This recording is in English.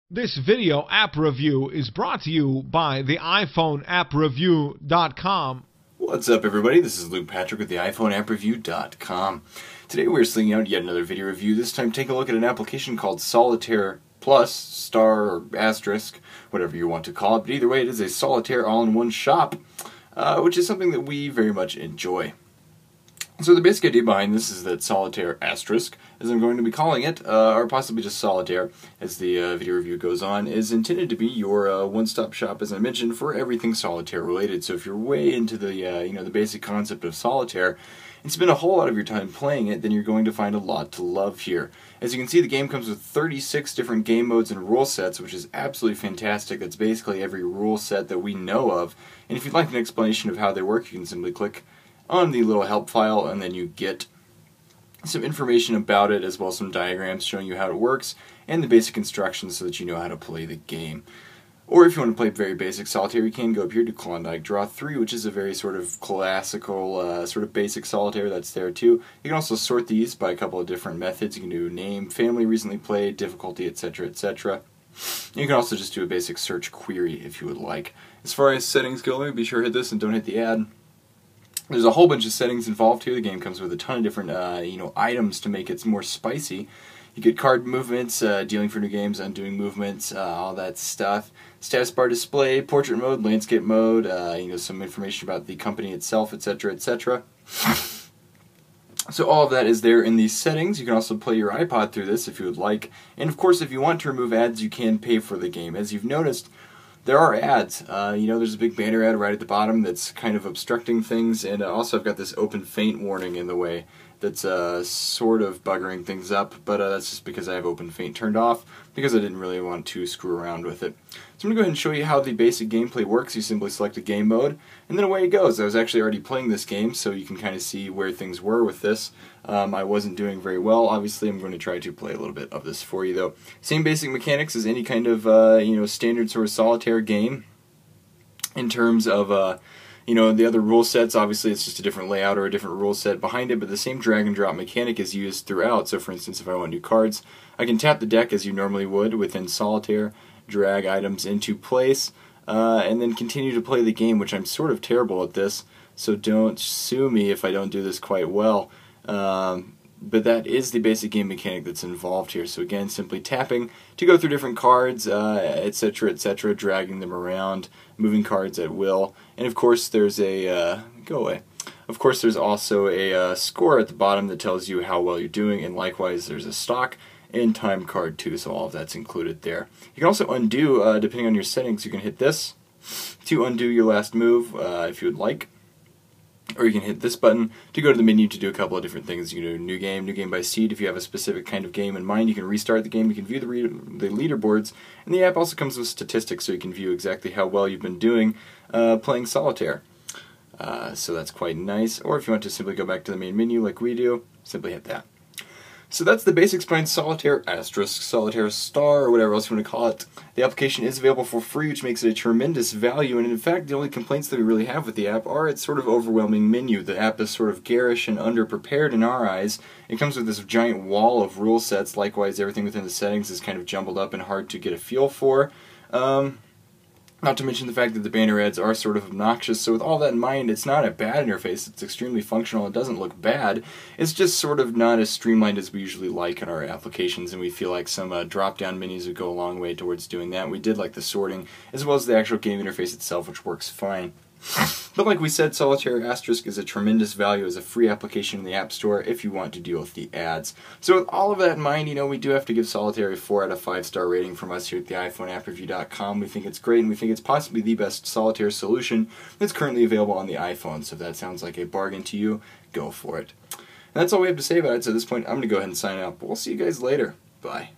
This video app review is brought to you by the iPhone appreview.com. What's up, everybody? This is Luke Patrick with the iPhone appreview.com. Today we're slinging out yet another video review. This time take a look at an application called Solitaire Plus, Star, or Asterisk, whatever you want to call it. But either way, it is a solitaire all-in-one shop, which is something that we very much enjoy. So the basic idea behind this is that Solitaire Asterisk, as I'm going to be calling it, or possibly just Solitaire as the video review goes on, is intended to be your one-stop shop, as I mentioned, for everything Solitaire related. So if you're way into the the basic concept of Solitaire and spend a whole lot of your time playing it, then you're going to find a lot to love here. As you can see, the game comes with 36 different game modes and rule sets, which is absolutely fantastic. That's basically every rule set that we know of. And if you'd like an explanation of how they work, you can simply click on the little help file, and then you get some information about it, as well as some diagrams showing you how it works and the basic instructions so that you know how to play the game. Or if you want to play very basic Solitaire, you can go up here to Klondike Draw 3, which is a very sort of classical, sort of basic Solitaire that's there too. You can also sort these by a couple of different methods. You can do name, family recently played, difficulty, etc., etc. You can also just do a basic search query if you would like. As far as settings go, be sure to hit this and don't hit the ad. There's a whole bunch of settings involved here. The game comes with a ton of different items to make it more spicy. You get card movements, dealing for new games, undoing movements, all that stuff. Status bar display, portrait mode, landscape mode, some information about the company itself, etc., etc. So all of that is there in these settings. You can also play your iPod through this if you would like. And of course, if you want to remove ads, you can pay for the game. As you've noticed, there are ads. There's a big banner ad right at the bottom that's kind of obstructing things, and also I've got this open faint warning in the way that's sort of buggering things up, but that's just because I have open faint turned off, because I didn't really want to screw around with it. So I'm going to go ahead and show you how the basic gameplay works. You simply select a game mode, and then away it goes. I was actually already playing this game, so you can kind of see where things were with this. I wasn't doing very well. Obviously, I'm going to try to play a little bit of this for you, though. Same basic mechanics as any kind of standard sort of solitaire game. In terms of the other rule sets, obviously it's just a different layout or a different rule set behind it, but the same drag and drop mechanic is used throughout. So for instance, if I want new cards, I can tap the deck as you normally would within Solitaire, drag items into place, and then continue to play the game, which I'm sort of terrible at this, so don't sue me if I don't do this quite well. But that is the basic game mechanic that's involved here. So again, simply tapping to go through different cards, etc., etc., dragging them around, moving cards at will, and of course there's a go away. Of course, there's also a score at the bottom that tells you how well you're doing, and likewise there's a stock and time card too. So all of that's included there. You can also undo, depending on your settings. You can hit this to undo your last move if you would like. Or you can hit this button to go to the menu to do a couple of different things. You can do new game by seed. If you have a specific kind of game in mind, you can restart the game. You can view the leaderboards. And the app also comes with statistics, so you can view exactly how well you've been doing playing Solitaire. So that's quite nice. Or if you want to simply go back to the main menu like we do, simply hit that. So that's the basics behind Solitaire Asterisk, Solitaire Star, or whatever else you want to call it. The application is available for free, which makes it a tremendous value, and in fact the only complaints that we really have with the app are its sort of overwhelming menu. The app is sort of garish and underprepared in our eyes. It comes with this giant wall of rule sets. Likewise, everything within the settings is kind of jumbled up and hard to get a feel for. Not to mention the fact that the banner ads are sort of obnoxious, so with all that in mind, it's not a bad interface. It's extremely functional. It doesn't look bad. It's just sort of not as streamlined as we usually like in our applications, and we feel like some drop-down menus would go a long way towards doing that. We did like the sorting, as well as the actual game interface itself, which works fine. But like we said, Solitaire Asterisk is a tremendous value as a free application in the App Store if you want to deal with the ads. So with all of that in mind, we do have to give Solitaire a 4 out of 5 star rating from us here at the iPhone appreview.com. We think it's great, and we think it's possibly the best Solitaire solution that's currently available on the iPhone. So if that sounds like a bargain to you, go for it. And that's all we have to say about it. So at this point, I'm going to go ahead and sign out. But we'll see you guys later. Bye.